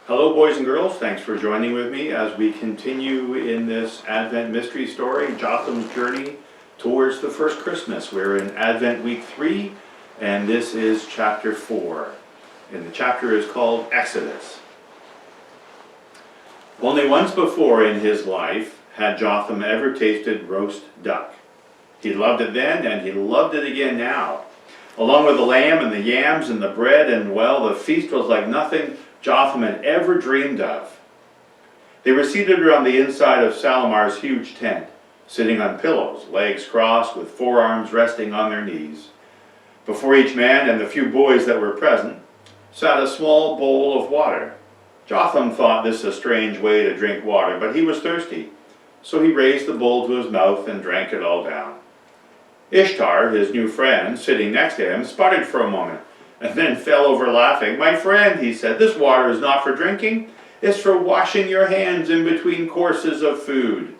Hello boys and girls, thanks for joining with me as we continue in this Advent mystery story, Jotham's journey towards the first Christmas. We're in Advent week 3 and this is chapter 4. And the chapter is called Exodus. Only once before in his life had Jotham ever tasted roast duck. He loved it then and he loved it again now. Along with the lamb and the yams and the bread, and well, the feast was like nothing Jotham had ever dreamed of. They were seated around the inside of Salamar's huge tent, sitting on pillows, legs crossed with forearms resting on their knees. Before each man and the few boys that were present sat a small bowl of water. Jotham thought this a strange way to drink water, but he was thirsty, so he raised the bowl to his mouth and drank it all down. Ishtar, his new friend, sitting next to him, sputtered for a moment, and then fell over laughing. "My friend," he said, "this water is not for drinking. It's for washing your hands in between courses of food."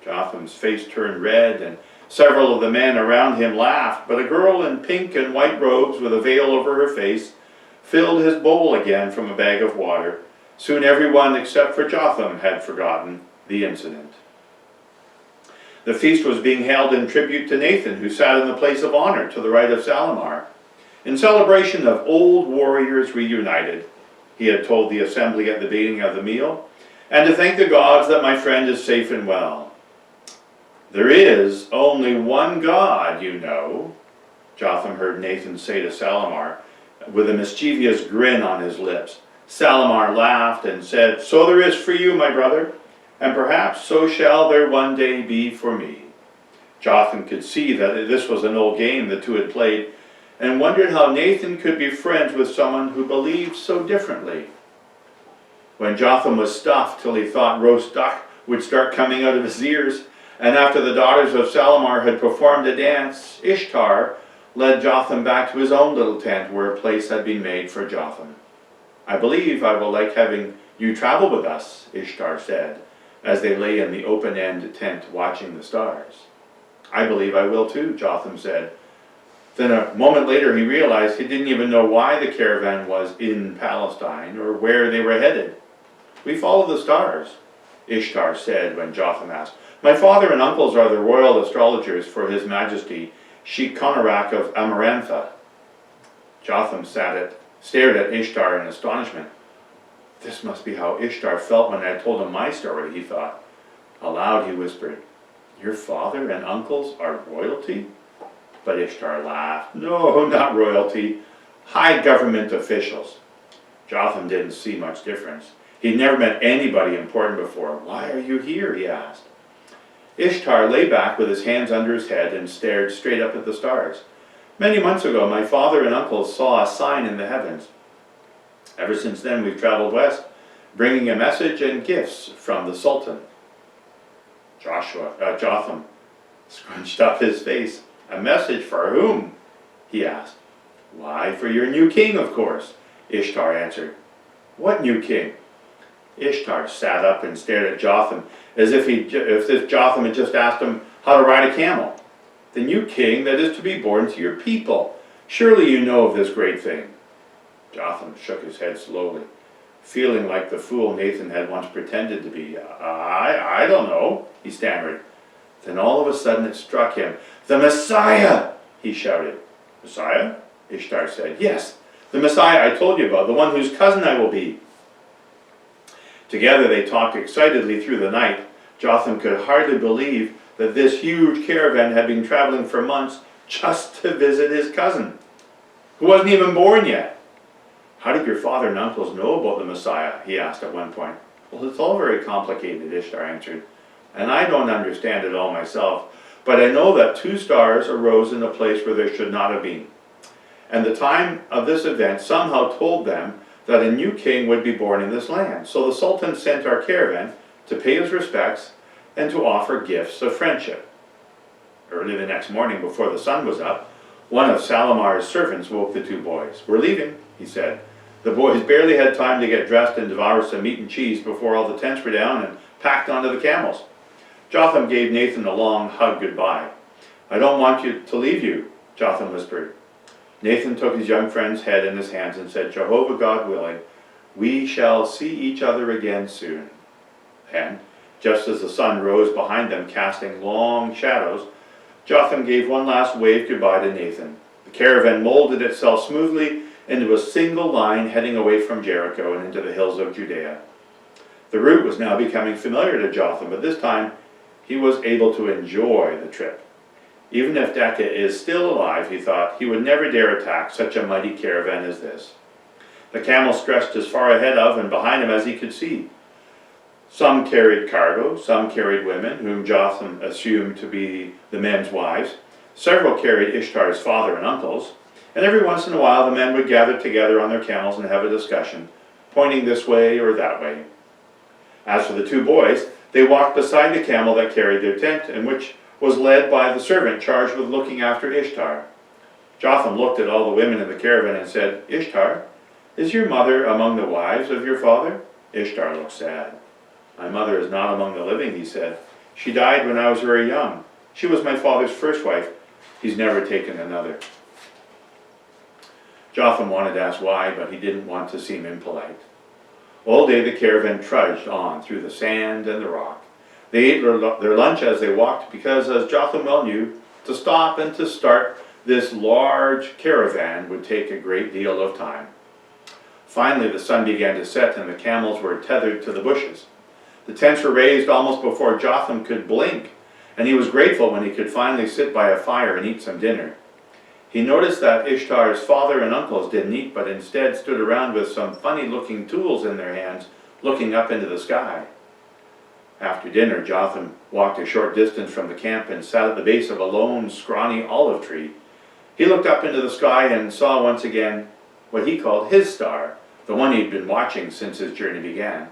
Jotham's face turned red, and several of the men around him laughed, but a girl in pink and white robes with a veil over her face filled his bowl again from a bag of water. Soon everyone except for Jotham had forgotten the incident. The feast was being held in tribute to Nathan, who sat in the place of honor to the right of Salamar. In celebration of old warriors reunited, he had told the assembly at the beginning of the meal, and to thank the gods that my friend is safe and well. "There is only one God, you know," Jotham heard Nathan say to Salamar, with a mischievous grin on his lips. Salamar laughed and said, "So there is for you, my brother, and perhaps so shall there one day be for me." Jotham could see that this was an old game the two had played, and wondered how Nathan could be friends with someone who believed so differently. When Jotham was stuffed till he thought roast duck would start coming out of his ears, and after the daughters of Salamar had performed a dance, Ishtar led Jotham back to his own little tent where a place had been made for Jotham. "I believe I will like having you travel with us," Ishtar said, as they lay in the open-end tent watching the stars. "I believe I will too," Jotham said. Then a moment later he realized he didn't even know why the caravan was in Palestine or where they were headed. "We follow the stars," Ishtar said when Jotham asked. "My father and uncles are the royal astrologers for His Majesty Sheikh Conarak of Amarantha." Jotham stared at Ishtar in astonishment. "This must be how Ishtar felt when I told him my story," he thought. Aloud he whispered, "Your father and uncles are royalty?" But Ishtar laughed. "No, not royalty. High government officials." Jotham didn't see much difference. He'd never met anybody important before. "Why are you here?" he asked. Ishtar lay back with his hands under his head and stared straight up at the stars. "Many months ago, my father and uncles saw a sign in the heavens. Ever since then, we've traveled west, bringing a message and gifts from the Sultan." Jotham scrunched up his face. "A message for whom?" he asked. "Why, for your new king, of course," Ishtar answered. "What new king?" Ishtar sat up and stared at Jotham as if Jotham had just asked him how to ride a camel. "The new king that is to be born to your people. Surely you know of this great thing." Jotham shook his head slowly, feeling like the fool Nathan had once pretended to be. I don't know," he stammered. Then all of a sudden it struck him. "The Messiah!" he shouted. "Messiah?" Ishtar said. "Yes, the Messiah I told you about, the one whose cousin I will be." Together they talked excitedly through the night. Jotham could hardly believe that this huge caravan had been traveling for months just to visit his cousin, who wasn't even born yet. "How did your father and uncles know about the Messiah?" he asked at one point. "Well, it's all very complicated," Ishtar answered, "and I don't understand it all myself, but I know that two stars arose in a place where there should not have been. And the time of this event somehow told them that a new king would be born in this land. So the Sultan sent our caravan to pay his respects and to offer gifts of friendship." Early the next morning, before the sun was up, one of Salamar's servants woke the two boys. "We're leaving," he said. The boys barely had time to get dressed and devour some meat and cheese before all the tents were down and packed onto the camels. Jotham gave Nathan a long hug goodbye. "I don't want you to leave you," Jotham whispered. Nathan took his young friend's head in his hands and said, "Jehovah God willing, We shall see each other again soon." And, just as the sun rose behind them, casting long shadows, Jotham gave one last wave goodbye to Nathan. The caravan molded itself smoothly into a single line heading away from Jericho and into the hills of Judea. The route was now becoming familiar to Jotham, but this time he was able to enjoy the trip. Even if Decca is still alive, he thought, he would never dare attack such a mighty caravan as this. The camels stretched as far ahead of and behind him as he could see. Some carried cargo, some carried women, whom Jotham assumed to be the men's wives. Several carried Ishtar's father and uncles, and every once in a while the men would gather together on their camels and have a discussion, pointing this way or that way. As for the two boys, they walked beside the camel that carried their tent, and which was led by the servant charged with looking after Ishtar. Jotham looked at all the women in the caravan and said, "Ishtar, is your mother among the wives of your father?" Ishtar looked sad. "My mother is not among the living," he said. "She died when I was very young. She was my father's first wife. He's never taken another." Jotham wanted to ask why, but he didn't want to seem impolite. All day the caravan trudged on through the sand and the rock. They ate their lunch as they walked because, as Jotham well knew, to stop and to start this large caravan would take a great deal of time. Finally the sun began to set and the camels were tethered to the bushes. The tents were raised almost before Jotham could blink, and he was grateful when he could finally sit by a fire and eat some dinner. He noticed that Ishtar's father and uncles didn't eat, but instead stood around with some funny-looking tools in their hands, looking up into the sky. After dinner, Jotham walked a short distance from the camp and sat at the base of a lone, scrawny olive tree. He looked up into the sky and saw once again what he called his star, the one he'd been watching since his journey began.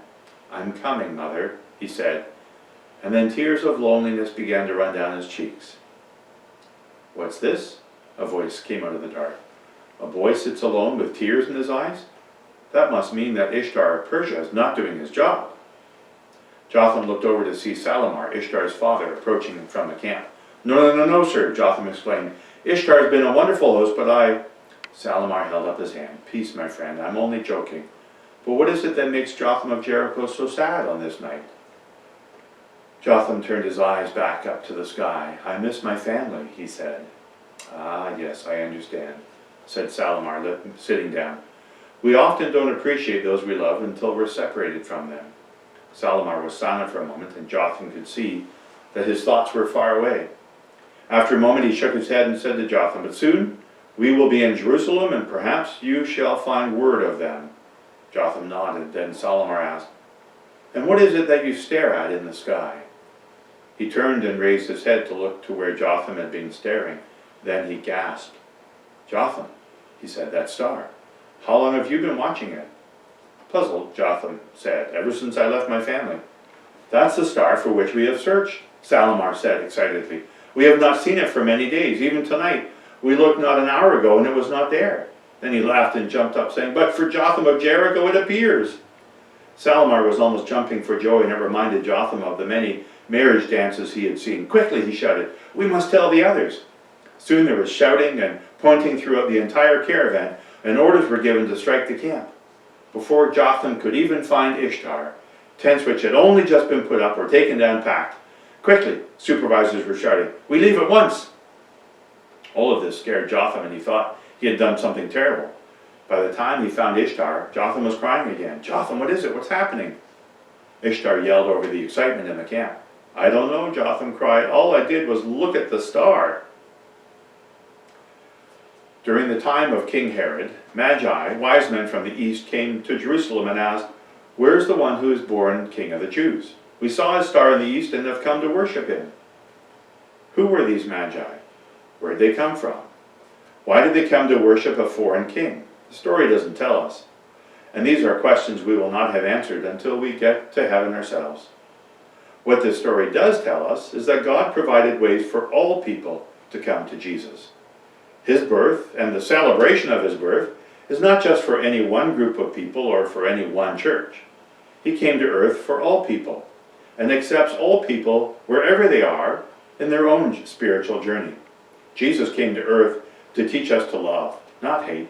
"I'm coming, Mother," he said, and then tears of loneliness began to run down his cheeks. "What's this?" a voice came out of the dark. "A boy sits alone with tears in his eyes? That must mean that Ishtar of Persia is not doing his job." Jotham looked over to see Salamar, Ishtar's father, approaching from the camp. No, sir," Jotham exclaimed. "Ishtar's been a wonderful host, but Salamar held up his hand. "Peace, my friend, I'm only joking. But what is it that makes Jotham of Jericho so sad on this night?" Jotham turned his eyes back up to the sky. "I miss my family," he said. "Ah, yes, I understand," said Salamar, sitting down. "We often don't appreciate those we love until we're separated from them." Salamar was silent for a moment, and Jotham could see that his thoughts were far away. After a moment he shook his head and said to Jotham, "But soon we will be in Jerusalem, and perhaps you shall find word of them." Jotham nodded. Then Salamar asked, "And what is it that you stare at in the sky?" He turned and raised his head to look to where Jotham had been staring. Then he gasped. "Jotham," he said, "that star. How long have you been watching it?" Puzzled, Jotham said, "Ever since I left my family." "That's the star for which we have searched," Salamar said excitedly. "We have not seen it for many days. Even tonight we looked not an hour ago and it was not there." Then he laughed and jumped up, saying, "But for Jotham of Jericho it appears." Salamar was almost jumping for joy, and it reminded Jotham of the many marriage dances he had seen. "Quickly," he shouted, "we must tell the others." Soon there was shouting and pointing throughout the entire caravan, and orders were given to strike the camp. Before Jotham could even find Ishtar, tents which had only just been put up were taken down packed. "Quickly," supervisors were shouting, "we leave at once." All of this scared Jotham, and he thought he had done something terrible. By the time he found Ishtar, Jotham was crying again. "Jotham, what is it? What's happening?" Ishtar yelled over the excitement in the camp. "I don't know," Jotham cried. "All I did was look at the star." During the time of King Herod, Magi, wise men from the east, came to Jerusalem and asked, "Where's the one who is born King of the Jews? We saw his star in the east and have come to worship him." Who were these Magi? Where did they come from? Why did they come to worship a foreign king? The story doesn't tell us. And these are questions we will not have answered until we get to heaven ourselves. What this story does tell us is that God provided ways for all people to come to Jesus. His birth and the celebration of his birth is not just for any one group of people or for any one church. He came to earth for all people and accepts all people wherever they are in their own spiritual journey. Jesus came to earth to teach us to love, not hate,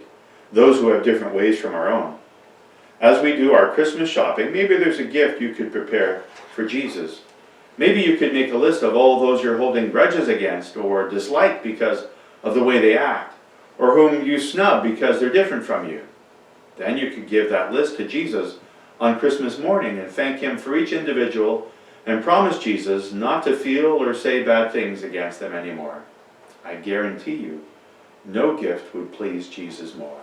those who have different ways from our own. As we do our Christmas shopping, maybe there's a gift you could prepare for Jesus. Maybe you could make a list of all those you're holding grudges against or dislike because of the way they act, or whom you snub because they're different from you. Then you could give that list to Jesus on Christmas morning and thank him for each individual and promise Jesus not to feel or say bad things against them anymore. I guarantee you, no gift would please Jesus more.